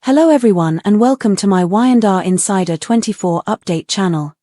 Hello everyone and welcome to my Y&R Insider 24 update channel.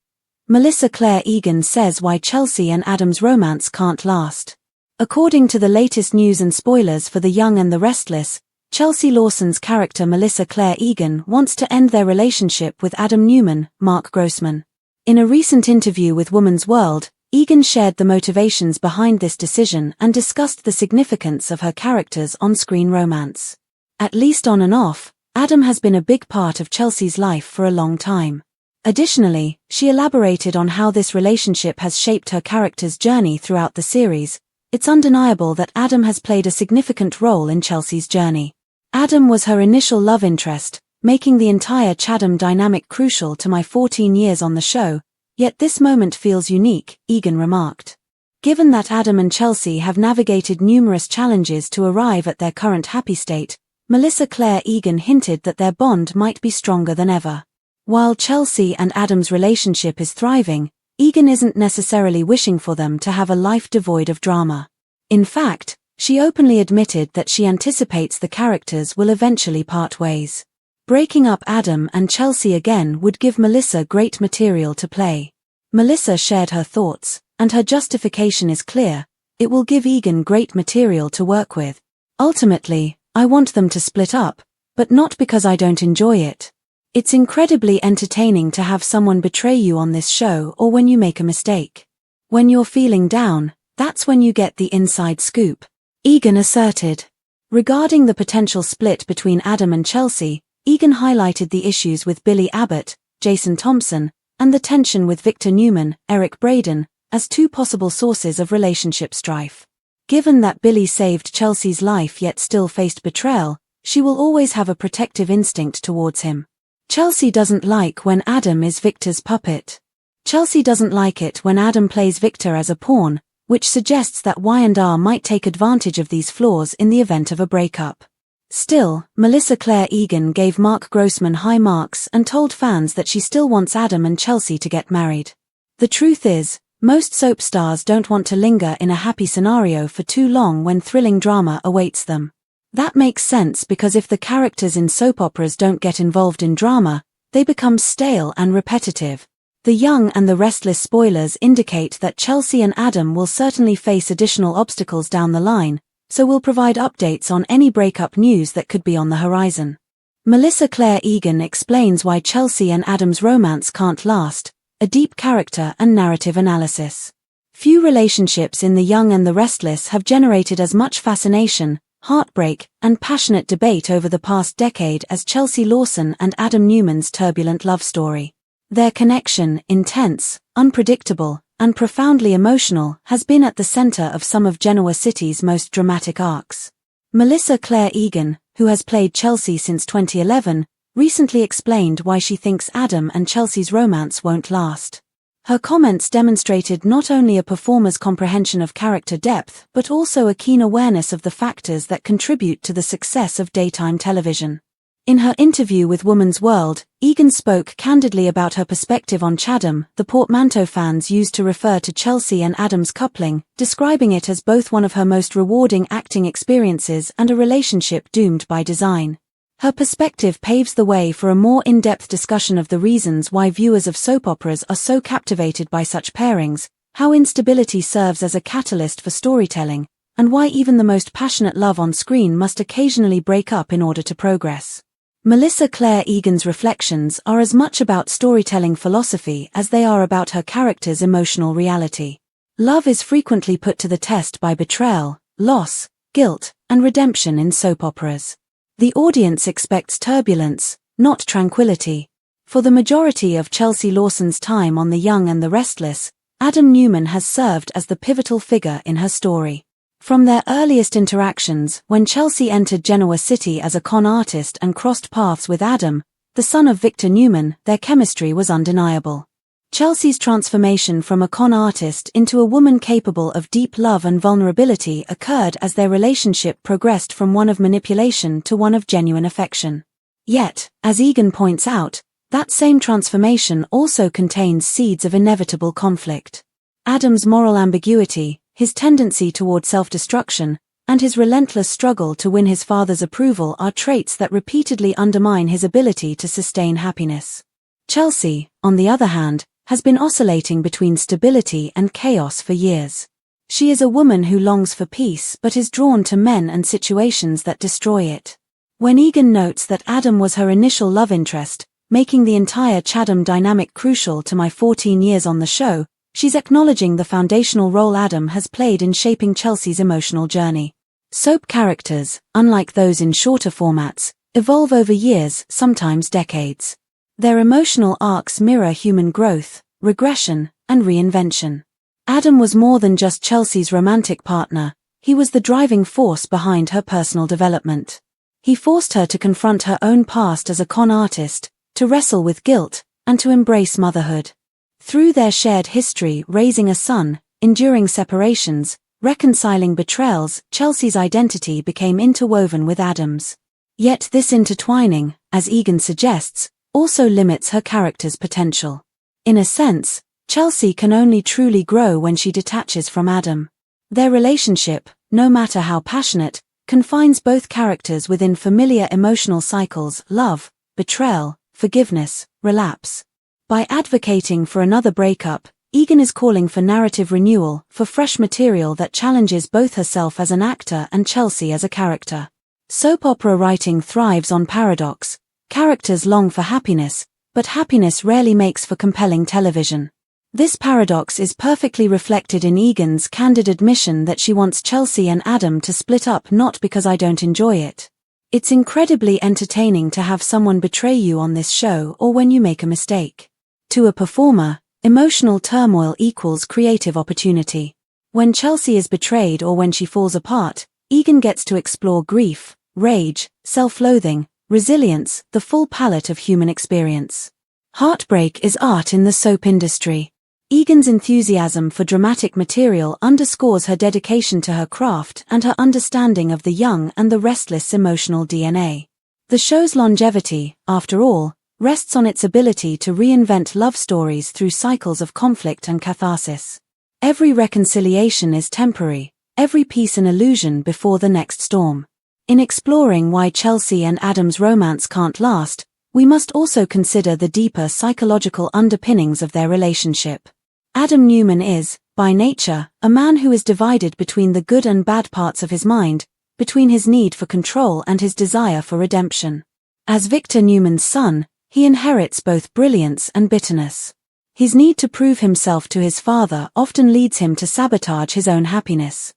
Melissa Claire Egan says why Chelsea and Adam's romance can't last. According to the latest news and spoilers for The Young and the Restless, Chelsea Lawson's character Melissa Claire Egan wants to end their relationship with Adam Newman, Mark Grossman. In a recent interview with Woman's World, Egan shared the motivations behind this decision and discussed the significance of her character's on-screen romance. At least on and off, Adam has been a big part of Chelsea's life for a long time. Additionally, she elaborated on how this relationship has shaped her character's journey throughout the series. It's undeniable that Adam has played a significant role in Chelsea's journey. Adam was her initial love interest, making the entire Chadam dynamic crucial to my 14 years on the show, yet this moment feels unique, Egan remarked. Given that Adam and Chelsea have navigated numerous challenges to arrive at their current happy state, Melissa Claire Egan hinted that their bond might be stronger than ever. While Chelsea and Adam's relationship is thriving, Egan isn't necessarily wishing for them to have a life devoid of drama. In fact, she openly admitted that she anticipates the characters will eventually part ways. Breaking up Adam and Chelsea again would give Melissa great material to play. Melissa shared her thoughts, and her justification is clear: it will give Egan great material to work with. Ultimately, I want them to split up, but not because I don't enjoy it. It's incredibly entertaining to have someone betray you on this show or when you make a mistake. When you're feeling down, that's when you get the inside scoop, Egan asserted. Regarding the potential split between Adam and Chelsea, Egan highlighted the issues with Billy Abbott, Jason Thompson, and the tension with Victor Newman, Eric Braeden, as two possible sources of relationship strife. Given that Billy saved Chelsea's life yet still faced betrayal, she will always have a protective instinct towards him. Chelsea doesn't like when Adam is Victor's puppet. Chelsea doesn't like it when Adam plays Victor as a pawn, which suggests that Y&R might take advantage of these flaws in the event of a breakup. Still, Melissa Claire Egan gave Mark Grossman high marks and told fans that she still wants Adam and Chelsea to get married. The truth is, most soap stars don't want to linger in a happy scenario for too long when thrilling drama awaits them. That makes sense because if the characters in soap operas don't get involved in drama, they become stale and repetitive. The Young and the Restless spoilers indicate that Chelsea and Adam will certainly face additional obstacles down the line, so we'll provide updates on any breakup news that could be on the horizon. Melissa Claire Egan explains why Chelsea and Adam's romance can't last, a deep character and narrative analysis. Few relationships in The Young and the Restless have generated as much fascination, heartbreak, and passionate debate over the past decade as Chelsea Lawson and Adam Newman's turbulent love story. Their connection, intense, unpredictable, and profoundly emotional, has been at the center of some of Genoa City's most dramatic arcs. Melissa Claire Egan, who has played Chelsea since 2011, recently explained why she thinks Adam and Chelsea's romance won't last. Her comments demonstrated not only a performer's comprehension of character depth but also a keen awareness of the factors that contribute to the success of daytime television. In her interview with Woman's World, Egan spoke candidly about her perspective on Chadam, the portmanteau fans used to refer to Chelsea and Adam's coupling, describing it as both one of her most rewarding acting experiences and a relationship doomed by design. Her perspective paves the way for a more in-depth discussion of the reasons why viewers of soap operas are so captivated by such pairings, how instability serves as a catalyst for storytelling, and why even the most passionate love on screen must occasionally break up in order to progress. Melissa Claire Egan's reflections are as much about storytelling philosophy as they are about her character's emotional reality. Love is frequently put to the test by betrayal, loss, guilt, and redemption in soap operas. The audience expects turbulence, not tranquility. For the majority of Chelsea Lawson's time on The Young and the Restless, Adam Newman has served as the pivotal figure in her story. From their earliest interactions, when Chelsea entered Genoa City as a con artist and crossed paths with Adam, the son of Victor Newman, their chemistry was undeniable. Chelsea's transformation from a con artist into a woman capable of deep love and vulnerability occurred as their relationship progressed from one of manipulation to one of genuine affection. Yet, as Egan points out, that same transformation also contains seeds of inevitable conflict. Adam's moral ambiguity, his tendency toward self-destruction, and his relentless struggle to win his father's approval are traits that repeatedly undermine his ability to sustain happiness. Chelsea, on the other hand, has been oscillating between stability and chaos for years. She is a woman who longs for peace but is drawn to men and situations that destroy it. When Egan notes that Adam was her initial love interest, making the entire Chadam dynamic crucial to my 14 years on the show, she's acknowledging the foundational role Adam has played in shaping Chelsea's emotional journey. Soap characters, unlike those in shorter formats, evolve over years, sometimes decades. Their emotional arcs mirror human growth, regression, and reinvention. Adam was more than just Chelsea's romantic partner, he was the driving force behind her personal development. He forced her to confront her own past as a con artist, to wrestle with guilt, and to embrace motherhood. Through their shared history raising a son, enduring separations, reconciling betrayals, Chelsea's identity became interwoven with Adam's. Yet this intertwining, as Egan suggests, also limits her character's potential. In a sense, Chelsea can only truly grow when she detaches from Adam. Their relationship, no matter how passionate, confines both characters within familiar emotional cycles: love, betrayal, forgiveness, relapse. By advocating for another breakup, Egan is calling for narrative renewal, for fresh material that challenges both herself as an actor and Chelsea as a character. Soap opera writing thrives on paradox. Characters long for happiness, but happiness rarely makes for compelling television. This paradox is perfectly reflected in Egan's candid admission that she wants Chelsea and Adam to split up not because I don't enjoy it. It's incredibly entertaining to have someone betray you on this show or when you make a mistake. To a performer, emotional turmoil equals creative opportunity. When Chelsea is betrayed or when she falls apart, Egan gets to explore grief, rage, self-loathing, resilience, the full palette of human experience. Heartbreak is art in the soap industry. Egan's enthusiasm for dramatic material underscores her dedication to her craft and her understanding of the young and the restless emotional DNA. The show's longevity, after all, rests on its ability to reinvent love stories through cycles of conflict and catharsis. Every reconciliation is temporary, every piece an illusion before the next storm. In exploring why Chelsea and Adam's romance can't last, we must also consider the deeper psychological underpinnings of their relationship. Adam Newman is, by nature, a man who is divided between the good and bad parts of his mind, between his need for control and his desire for redemption. As Victor Newman's son, he inherits both brilliance and bitterness. His need to prove himself to his father often leads him to sabotage his own happiness.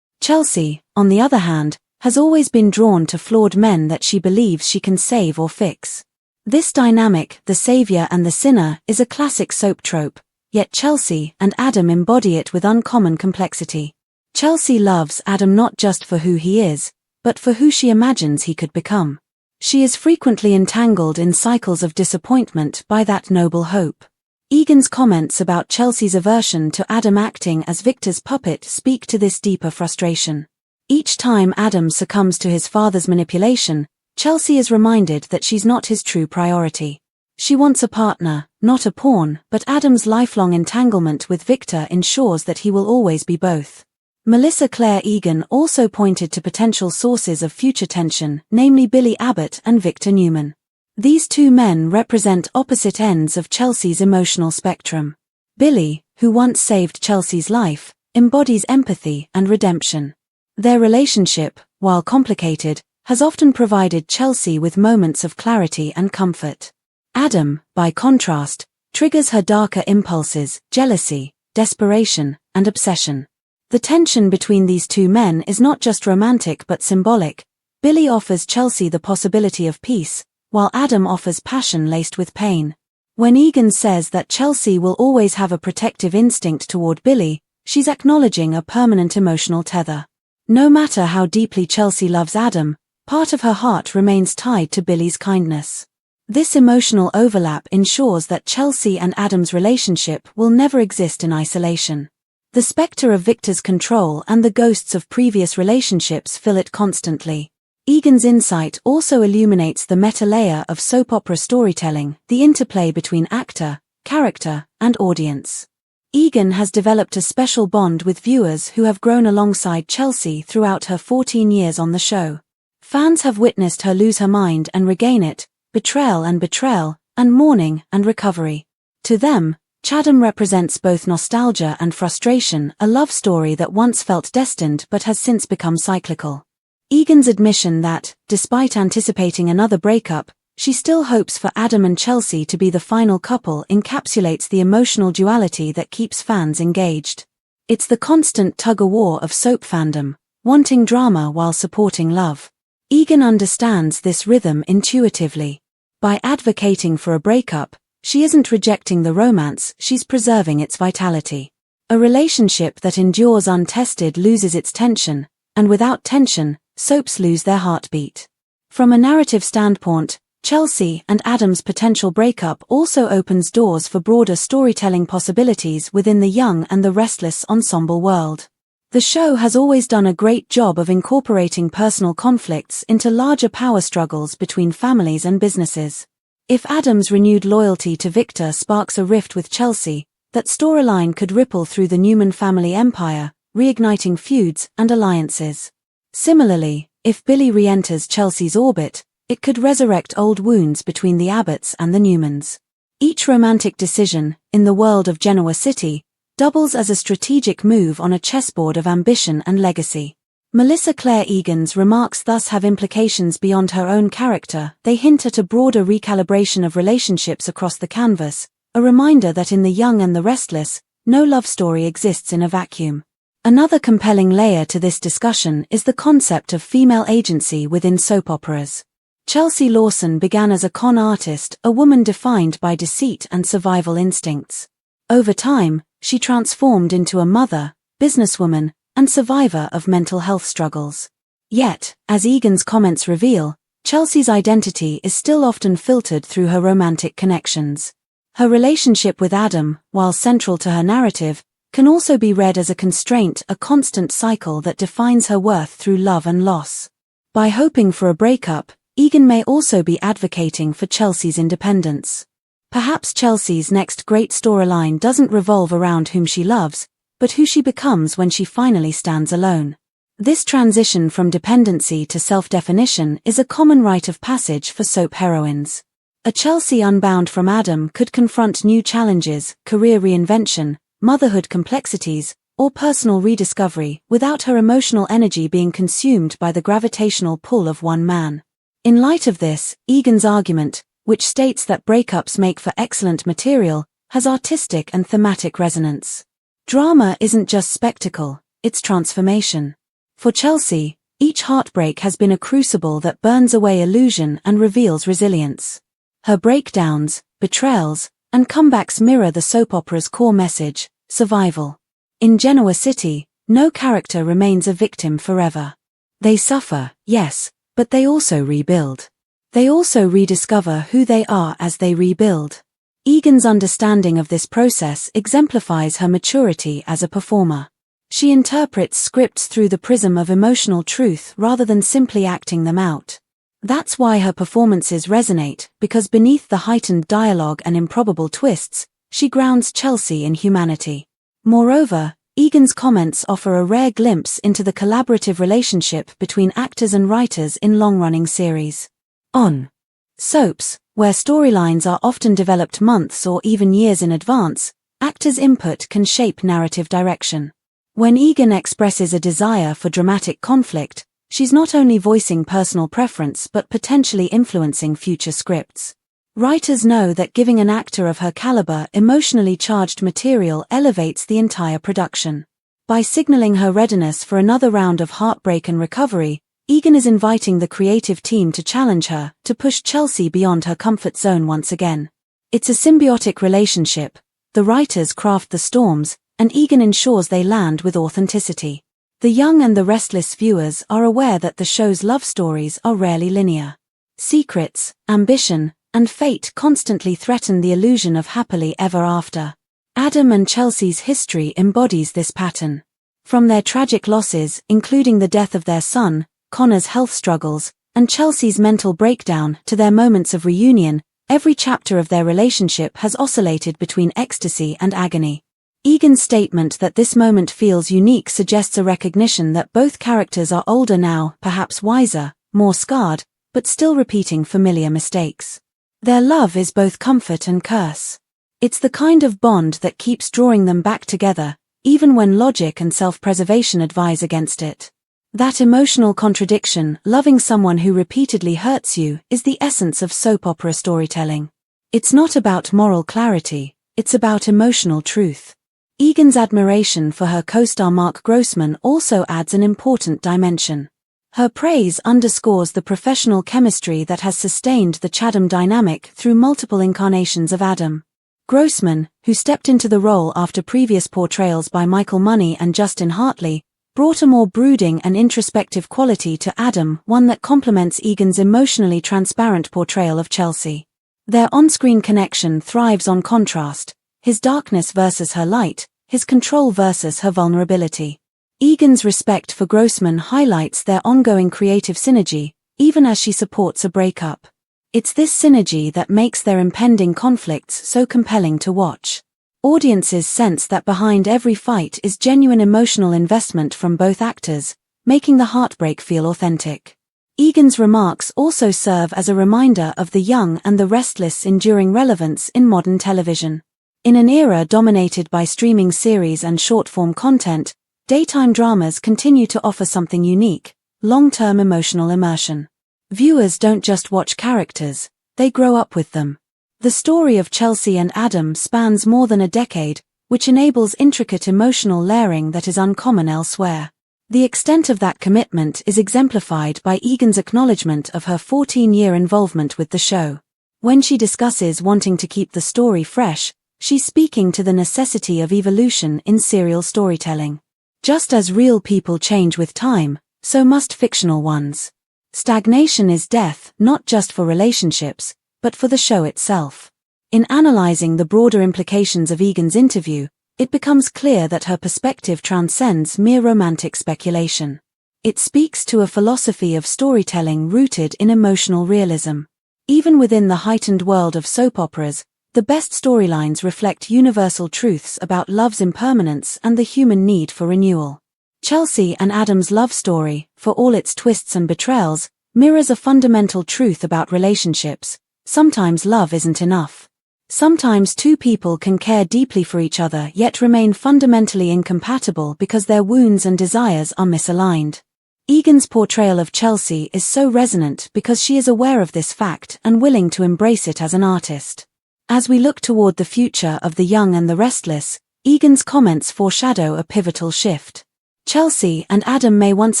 Chelsea, on the other hand, has always been drawn to flawed men that she believes she can save or fix. This dynamic, the savior and the sinner, is a classic soap trope, yet Chelsea and Adam embody it with uncommon complexity. Chelsea loves Adam not just for who he is, but for who she imagines he could become. She is frequently entangled in cycles of disappointment by that noble hope. Egan's comments about Chelsea's aversion to Adam acting as Victor's puppet speak to this deeper frustration. Each time Adam succumbs to his father's manipulation, Chelsea is reminded that she's not his true priority. She wants a partner, not a pawn, but Adam's lifelong entanglement with Victor ensures that he will always be both. Melissa Claire Egan also pointed to potential sources of future tension, namely Billy Abbott and Victor Newman. These two men represent opposite ends of Chelsea's emotional spectrum. Billy, who once saved Chelsea's life, embodies empathy and redemption. Their relationship, while complicated, has often provided Chelsea with moments of clarity and comfort. Adam, by contrast, triggers her darker impulses: jealousy, desperation, and obsession. The tension between these two men is not just romantic but symbolic. Billy offers Chelsea the possibility of peace, while Adam offers passion laced with pain. When Egan says that Chelsea will always have a protective instinct toward Billy, she's acknowledging a permanent emotional tether. No matter how deeply Chelsea loves Adam, part of her heart remains tied to Billy's kindness. This emotional overlap ensures that Chelsea and Adam's relationship will never exist in isolation. The spectre of Victor's control and the ghosts of previous relationships fill it constantly. Egan's insight also illuminates the meta layer of soap opera storytelling, the interplay between actor, character, and audience. Egan has developed a special bond with viewers who have grown alongside Chelsea throughout her 14 years on the show. Fans have witnessed her lose her mind and regain it, betrayal, and mourning and recovery. To them, Chadam represents both nostalgia and frustration, a love story that once felt destined but has since become cyclical. Egan's admission that, despite anticipating another breakup, she still hopes for Adam and Chelsea to be the final couple encapsulates the emotional duality that keeps fans engaged. It's the constant tug-of-war of soap fandom, wanting drama while supporting love. Egan understands this rhythm intuitively. By advocating for a breakup, she isn't rejecting the romance, she's preserving its vitality. A relationship that endures untested loses its tension, and without tension, soaps lose their heartbeat. From a narrative standpoint, Chelsea and Adam's potential breakup also opens doors for broader storytelling possibilities within the Young and the Restless ensemble world. The show has always done a great job of incorporating personal conflicts into larger power struggles between families and businesses. If Adam's renewed loyalty to Victor sparks a rift with Chelsea, that storyline could ripple through the Newman family empire, reigniting feuds and alliances. Similarly, if Billy re-enters Chelsea's orbit, it could resurrect old wounds between the Abbotts and the Newmans. Each romantic decision, in the world of Genoa City, doubles as a strategic move on a chessboard of ambition and legacy. Melissa Claire Egan's remarks thus have implications beyond her own character. They hint at a broader recalibration of relationships across the canvas, a reminder that in The Young and the Restless, no love story exists in a vacuum. Another compelling layer to this discussion is the concept of female agency within soap operas. Chelsea Lawson began as a con artist, a woman defined by deceit and survival instincts. Over time, she transformed into a mother, businesswoman, and survivor of mental health struggles. Yet, as Egan's comments reveal, Chelsea's identity is still often filtered through her romantic connections. Her relationship with Adam, while central to her narrative, can also be read as a constraint, a constant cycle that defines her worth through love and loss. By hoping for a breakup, Egan may also be advocating for Chelsea's independence. Perhaps Chelsea's next great storyline doesn't revolve around whom she loves, but who she becomes when she finally stands alone. This transition from dependency to self-definition is a common rite of passage for soap heroines. A Chelsea unbound from Adam could confront new challenges, career reinvention, motherhood complexities, or personal rediscovery, without her emotional energy being consumed by the gravitational pull of one man. In light of this, Egan's argument, which states that breakups make for excellent material, has artistic and thematic resonance. Drama isn't just spectacle, it's transformation. For Chelsea, each heartbreak has been a crucible that burns away illusion and reveals resilience. Her breakdowns, betrayals, and comebacks mirror the soap opera's core message, survival. In Genoa City, no character remains a victim forever. They suffer, yes, but they also rebuild. They also rediscover who they are as they rebuild. Egan's understanding of this process exemplifies her maturity as a performer. She interprets scripts through the prism of emotional truth rather than simply acting them out. That's why her performances resonate, because beneath the heightened dialogue and improbable twists, she grounds Chelsea in humanity. Moreover, Egan's comments offer a rare glimpse into the collaborative relationship between actors and writers in long-running series. On soaps, where storylines are often developed months or even years in advance, actors' input can shape narrative direction. When Egan expresses a desire for dramatic conflict, she's not only voicing personal preference but potentially influencing future scripts. Writers know that giving an actor of her caliber emotionally charged material elevates the entire production. By signaling her readiness for another round of heartbreak and recovery, Egan is inviting the creative team to challenge her, to push Chelsea beyond her comfort zone once again. It's a symbiotic relationship. The writers craft the storms, and Egan ensures they land with authenticity. The Young and the Restless viewers are aware that the show's love stories are rarely linear. Secrets, ambition, and fate constantly threaten the illusion of happily ever after. Adam and Chelsea's history embodies this pattern. From their tragic losses, including the death of their son, Connor's health struggles, and Chelsea's mental breakdown, to their moments of reunion, every chapter of their relationship has oscillated between ecstasy and agony. Egan's statement that this moment feels unique suggests a recognition that both characters are older now, perhaps wiser, more scarred, but still repeating familiar mistakes. Their love is both comfort and curse. It's the kind of bond that keeps drawing them back together, even when logic and self-preservation advise against it. That emotional contradiction, loving someone who repeatedly hurts you, is the essence of soap opera storytelling. It's not about moral clarity, it's about emotional truth. Egan's admiration for her co-star Mark Grossman also adds an important dimension. Her praise underscores the professional chemistry that has sustained the Chadam dynamic through multiple incarnations of Adam. Grossman, who stepped into the role after previous portrayals by Michael Money and Justin Hartley, brought a more brooding and introspective quality to Adam, one that complements Egan's emotionally transparent portrayal of Chelsea. Their on-screen connection thrives on contrast, his darkness versus her light, his control versus her vulnerability. Egan's respect for Grossman highlights their ongoing creative synergy, even as she supports a breakup. It's this synergy that makes their impending conflicts so compelling to watch. Audiences sense that behind every fight is genuine emotional investment from both actors, making the heartbreak feel authentic. Egan's remarks also serve as a reminder of the young and the restless enduring relevance in modern television. In an era dominated by streaming series and short-form content, daytime dramas continue to offer something unique: long-term emotional immersion. Viewers don't just watch characters, they grow up with them. The story of Chelsea and Adam spans more than a decade, which enables intricate emotional layering that is uncommon elsewhere. The extent of that commitment is exemplified by Egan's acknowledgement of her 14-year involvement with the show. When she discusses wanting to keep the story fresh, she's speaking to the necessity of evolution in serial storytelling. Just as real people change with time, so must fictional ones. Stagnation is death, not just for relationships, but for the show itself. In analyzing the broader implications of Egan's interview, it becomes clear that her perspective transcends mere romantic speculation. It speaks to a philosophy of storytelling rooted in emotional realism. Even within the heightened world of soap operas, the best storylines reflect universal truths about love's impermanence and the human need for renewal. Chelsea and Adam's love story, for all its twists and betrayals, mirrors a fundamental truth about relationships: sometimes love isn't enough. Sometimes two people can care deeply for each other yet remain fundamentally incompatible because their wounds and desires are misaligned. Egan's portrayal of Chelsea is so resonant because she is aware of this fact and willing to embrace it as an artist. As we look toward the future of the young and the restless, Egan's comments foreshadow a pivotal shift. Chelsea and Adam may once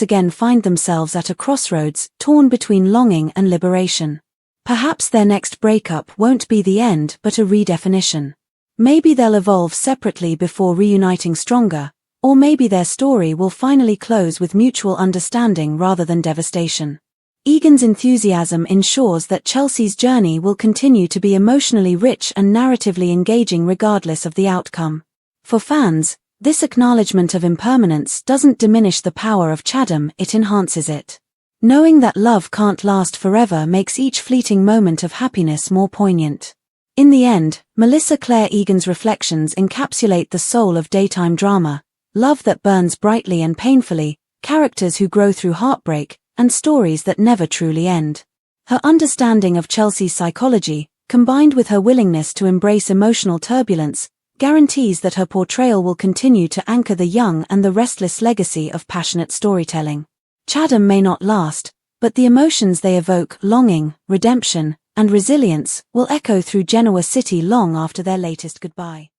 again find themselves at a crossroads, torn between longing and liberation. Perhaps their next breakup won't be the end but a redefinition. Maybe they'll evolve separately before reuniting stronger, or maybe their story will finally close with mutual understanding rather than devastation. Egan's enthusiasm ensures that Chelsea's journey will continue to be emotionally rich and narratively engaging regardless of the outcome. For fans, this acknowledgement of impermanence doesn't diminish the power of Chadam, it enhances it. Knowing that love can't last forever makes each fleeting moment of happiness more poignant. In the end, Melissa Claire Egan's reflections encapsulate the soul of daytime drama: love that burns brightly and painfully, characters who grow through heartbreak, and stories that never truly end. Her understanding of Chelsea's psychology, combined with her willingness to embrace emotional turbulence, guarantees that her portrayal will continue to anchor the young and the restless legacy of passionate storytelling. Chadam may not last, but the emotions they evoke, longing, redemption, and resilience, will echo through Genoa City long after their latest goodbye.